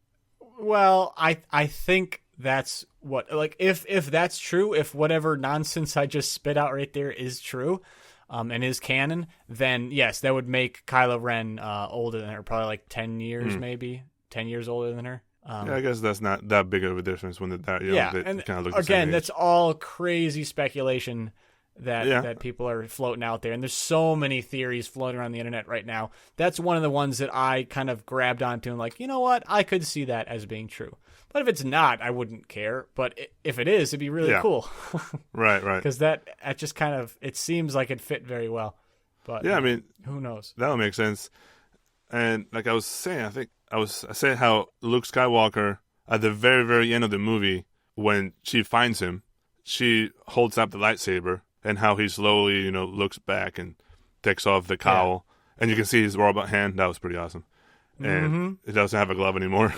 Speaker 1: Well, I think that's what, like, if that's true, if whatever nonsense I just spit out right there is true, and is canon, then yes, that would make Kylo Ren older than her, probably like 10 years, maybe 10 years older than her.
Speaker 2: I guess that's not that big of a difference when they
Speaker 1: and
Speaker 2: kind of look
Speaker 1: again,
Speaker 2: the
Speaker 1: that's all crazy speculation that people are floating out there, and there's so many theories floating around the internet right now. That's one of the ones that I kind of grabbed onto and like, you know what, I could see that as being true. But if it's not, I wouldn't care. But if it is, it'd be really cool.
Speaker 2: Right.
Speaker 1: Because that just kind of, it seems like it fit very well. But
Speaker 2: yeah, I mean,
Speaker 1: who knows?
Speaker 2: That would make sense. And like I was saying, I said how Luke Skywalker at the very, very end of the movie, when she finds him, she holds up the lightsaber, and how he slowly, looks back and takes off the cowl, and you can see his robot hand. That was pretty awesome. And it doesn't have a glove anymore.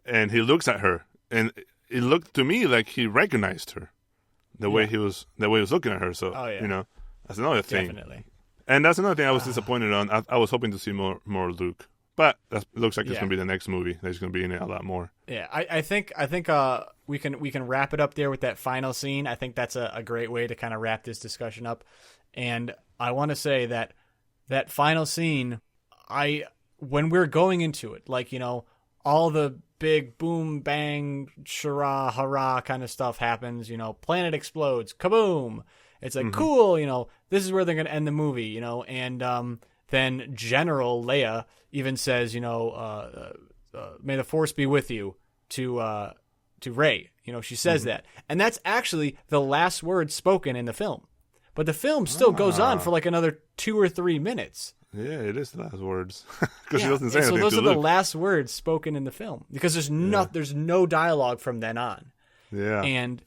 Speaker 2: And he looks at her, and it looked to me like he recognized her, the way he was looking at her. So that's another thing.
Speaker 1: Definitely.
Speaker 2: And that's another thing I was disappointed on. I was hoping to see more Luke, but that looks like it's going to be the next movie. He's going to be in it a lot more. Yeah,
Speaker 1: I think we can wrap it up there with that final scene. I think that's a great way to kind of wrap this discussion up. And I want to say that final scene, when we're going into it, like, all the big boom, bang, shara, hurrah kind of stuff happens, planet explodes, kaboom. It's like, cool, this is where they're going to end the movie, and then General Leia even says, may the Force be with you to Rey. She says that. And that's actually the last word spoken in the film. But the film still goes on for like another 2 or 3 minutes.
Speaker 2: Yeah, it is the last words. Because she doesn't say anything.
Speaker 1: So those
Speaker 2: are
Speaker 1: the last words spoken in the film. Because there's no dialogue from then on.
Speaker 2: Yeah.
Speaker 1: And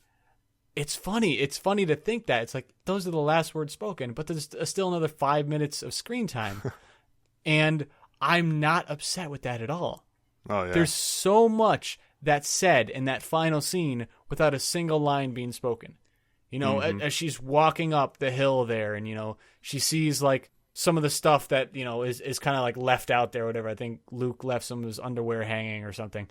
Speaker 1: it's funny. It's funny to think that. It's like, those are the last words spoken, but there's still another 5 minutes of screen time. And I'm not upset with that at all.
Speaker 2: Oh, yeah.
Speaker 1: There's so much that's said in that final scene without a single line being spoken. As she's walking up the hill there, and, she sees, like, some of the stuff that, is kind of, like, left out there or whatever. I think Luke left some of his underwear hanging or something.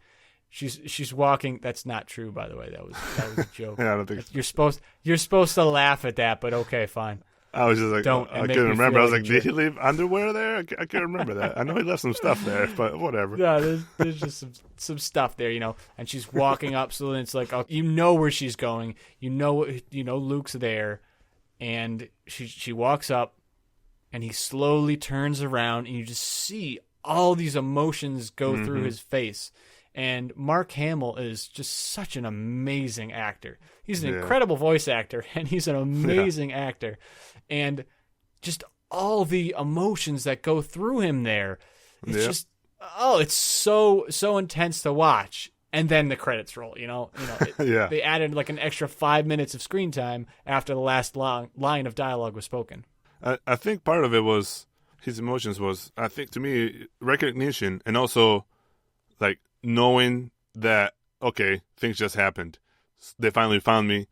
Speaker 1: She's walking. That's not true, by the way. That was a joke.
Speaker 2: Yeah, I don't think
Speaker 1: so. You're supposed to laugh at that, but okay, fine.
Speaker 2: I was just like, I couldn't remember. I was like, did he leave underwear there? I can't remember that. I know he left some stuff there, but whatever.
Speaker 1: Yeah, there's just some stuff there, and she's walking up, so then it's like, where she's going. Luke's there, and she walks up, and he slowly turns around, and you just see all these emotions go through his face. And Mark Hamill is just such an amazing actor. He's an incredible voice actor, and he's an amazing actor. And just all the emotions that go through him there, it's just, it's so intense to watch. And then the credits roll, They added like an extra 5 minutes of screen time after the last line of dialogue was spoken.
Speaker 2: I think part of it was his emotions was, I think to me, recognition, and also like knowing that, okay, things just happened. They finally found me.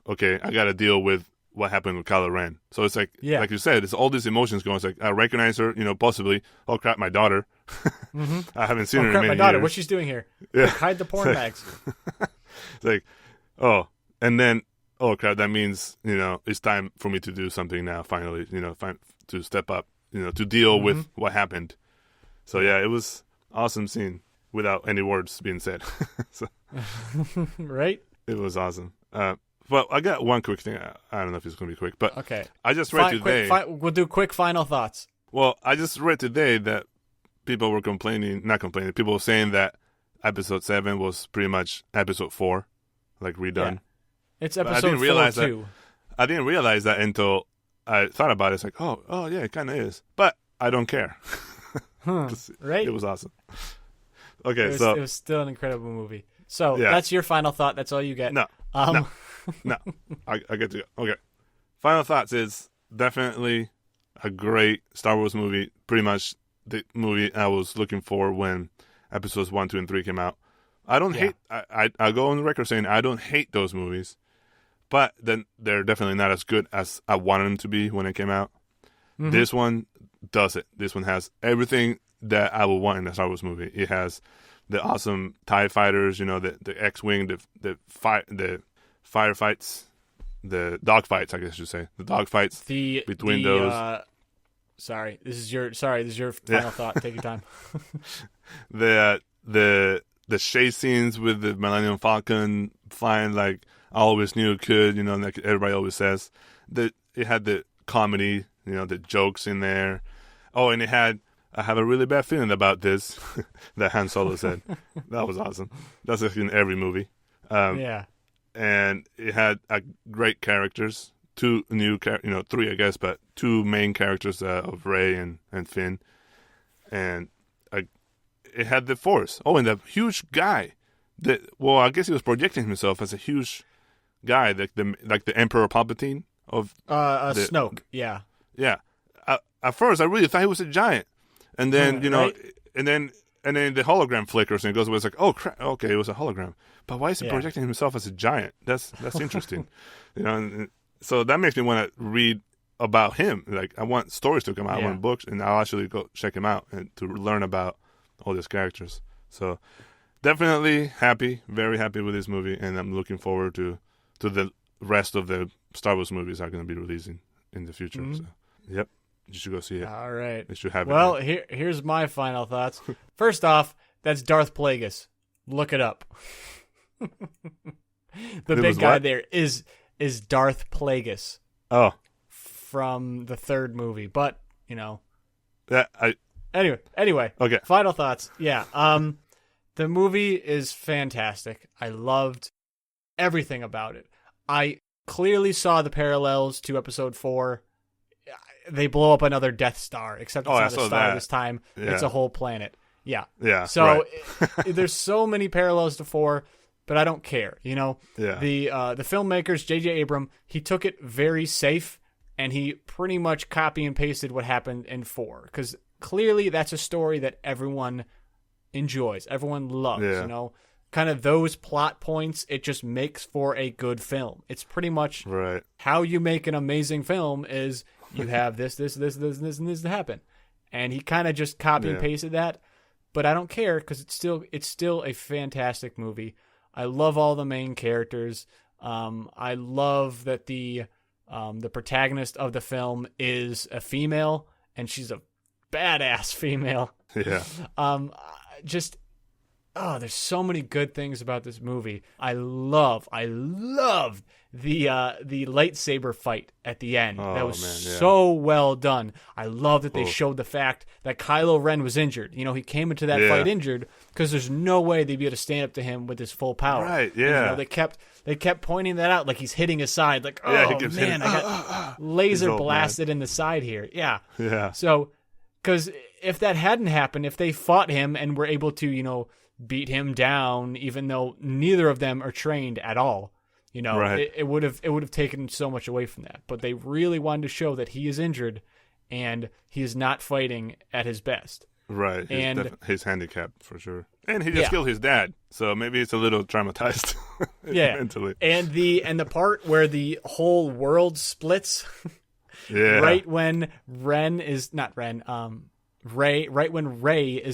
Speaker 2: Okay, I got to deal with what happened with Kylo Ren. So it's like you said, it's all these emotions going. It's like, I recognize her, possibly. Oh, crap, my daughter. I haven't seen her in many
Speaker 1: my daughter,
Speaker 2: years.
Speaker 1: What she's doing here? Yeah. Like, hide the porn bags.
Speaker 2: It's like, oh, and then, oh, crap, that means, it's time for me to do something now, finally, to step up, to deal with what happened. So, yeah, it was awesome scene without any words being said. So,
Speaker 1: right?
Speaker 2: It was awesome. Well, I got one quick thing. I don't know if it's going to be quick, but
Speaker 1: okay.
Speaker 2: I just read today.
Speaker 1: We'll do quick final thoughts.
Speaker 2: Well, I just read today that people were people were saying that episode 7 was pretty much episode 4, like redone. Yeah.
Speaker 1: It's episode 4 too.
Speaker 2: I didn't realize that until I thought about it. It's like, oh yeah, it kind of is. But I don't care.
Speaker 1: Right?
Speaker 2: It was awesome. Okay,
Speaker 1: it was still an incredible movie. So that's your final thought. That's all you get.
Speaker 2: No. I get to go. Okay. Final thoughts is definitely a great Star Wars movie. Pretty much the movie I was looking for when episodes 1, 2, and 3 came out. I don't hate. I go on the record saying I don't hate those movies, but then they're definitely not as good as I wanted them to be when it came out. Mm-hmm. This one does it. This one has everything that I would want in a Star Wars movie. It has the awesome TIE fighters, the X-wing, the firefights, the dogfights, I guess you should say. The dogfights between those.
Speaker 1: Sorry, this is your final thought. Take your time.
Speaker 2: The chase scenes with the Millennium Falcon flying like I always knew it could, like everybody always says. It had the comedy, the jokes in there. Oh, and it had, I have a really bad feeling about this, that Han Solo said. That was awesome. That's in every movie. And it had great characters. 2 new, 3 I guess, but 2 main characters of Rey and Finn. And it had the Force. Oh, and the huge guy. I guess he was projecting himself as a huge guy, like the Emperor Palpatine of
Speaker 1: Snoke. Yeah.
Speaker 2: Yeah. At first, I really thought he was a giant, and then
Speaker 1: right?
Speaker 2: and then the hologram flickers and it goes away. It's like, oh crap, okay, it was a hologram. But why is he projecting himself as a giant? That's interesting, And so that makes me want to read about him. Like, I want stories to come out, I want books, and I'll actually go check him out and to learn about all these characters. So definitely very happy with this movie, and I'm looking forward to the rest of the Star Wars movies are going to be releasing in the future. Mm-hmm. So, yep. You should go see it.
Speaker 1: All right.
Speaker 2: You should have it.
Speaker 1: Well, here's my final thoughts. First off, that's Darth Plagueis. Look it up. The big guy there is Darth Plagueis.
Speaker 2: Oh.
Speaker 1: From the 3rd movie, but Anyway.
Speaker 2: Okay.
Speaker 1: Final thoughts. Yeah. The movie is fantastic. I loved everything about it. I clearly saw the parallels to Episode 4. They blow up another Death Star, except it's not a star this time. Yeah. It's a whole planet. Yeah.
Speaker 2: Yeah.
Speaker 1: So there's so many parallels to 4, but I don't care.
Speaker 2: Yeah.
Speaker 1: The filmmakers, J.J. Abrams, he took it very safe, and he pretty much copy and pasted what happened in 4, because clearly that's a story that everyone enjoys, everyone loves.
Speaker 2: Yeah.
Speaker 1: Kind of those plot points, it just makes for a good film. It's pretty much how you make an amazing film is you have this, and this to happen. And he kind of just copy and pasted that. But I don't care, because it's still a fantastic movie. I love all the main characters. I love that the protagonist of the film is a female, and she's a badass female.
Speaker 2: Yeah.
Speaker 1: there's so many good things about this movie. I love the lightsaber fight at the end. That was so well done. I love that they showed the fact that Kylo Ren was injured. He came into that fight injured because there's no way they'd be able to stand up to him with his full power.
Speaker 2: Right, yeah.
Speaker 1: And, they kept pointing that out like he's hitting his side. Like, I got laser blasted in the side here. Yeah.
Speaker 2: Yeah.
Speaker 1: So, because if that hadn't happened, if they fought him and were able to, beat him down, even though neither of them are trained at all, it would have taken so much away from that. But they really wanted to show that he is injured and he is not fighting at his best.
Speaker 2: Right, his handicap for sure, and he just killed his dad, so maybe it's a little traumatized. Mentally. And
Speaker 1: the part where the whole world splits, right when Ray is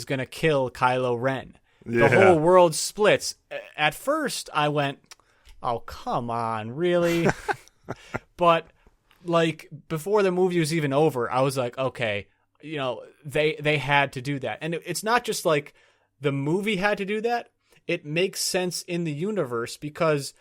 Speaker 1: gonna kill Kylo Ren. The whole world splits. At first, I went, "Oh, come on, really?" But before the movie was even over, I was like, "Okay, they had to do that." And it's not just like the movie had to do that. It makes sense in the universe because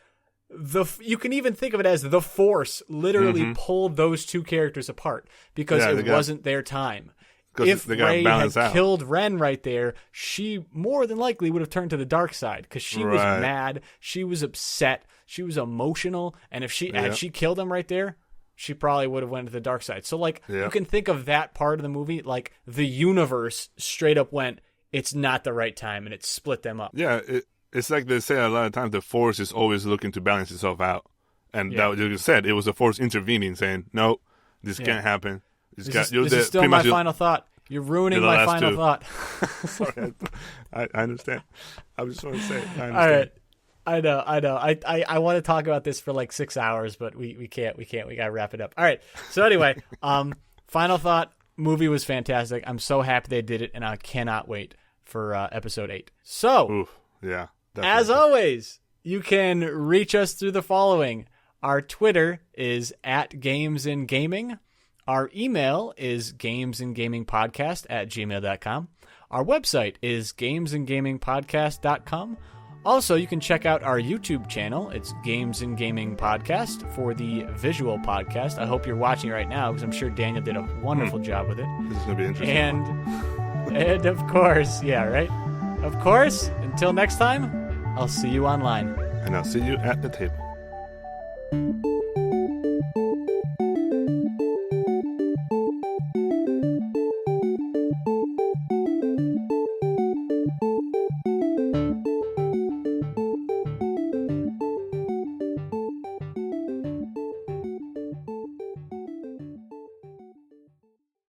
Speaker 1: you can even think of it as the Force literally pulled those two characters apart because it wasn't their time. If Rey had killed Ren right there, she more than likely would have turned to the dark side because she was mad, she was upset, she was emotional, and if she had killed him right there, she probably would have went to the dark side. So you can think of that part of the movie like the universe straight up went, it's not the right time, and it split them up.
Speaker 2: Yeah, it's like they say a lot of times, the Force is always looking to balance itself out, and that you said it was the Force intervening, saying, "No, this can't happen."
Speaker 1: This is still my final thought. You're ruining my final thought.
Speaker 2: Sorry, I understand. I just want to say, I understand.
Speaker 1: All right. I know. I want to talk about this for like 6 hours, but we can't. We got to wrap it up. All right. So anyway, final thought, movie was fantastic. I'm so happy they did it, and I cannot wait for episode 8. So,
Speaker 2: definitely.
Speaker 1: As always, you can reach us through the following. Our Twitter is @GamesInGaming. Our email is gamesandgamingpodcast@gmail.com. Our website is gamesandgamingpodcast.com. Also, you can check out our YouTube channel. It's Games and Gaming Podcast for the visual podcast. I hope you're watching right now because I'm sure Daniel did a wonderful job with it.
Speaker 2: This is going to be interesting.
Speaker 1: And of course, of course, until next time, I'll see you online.
Speaker 2: And I'll see you at the table.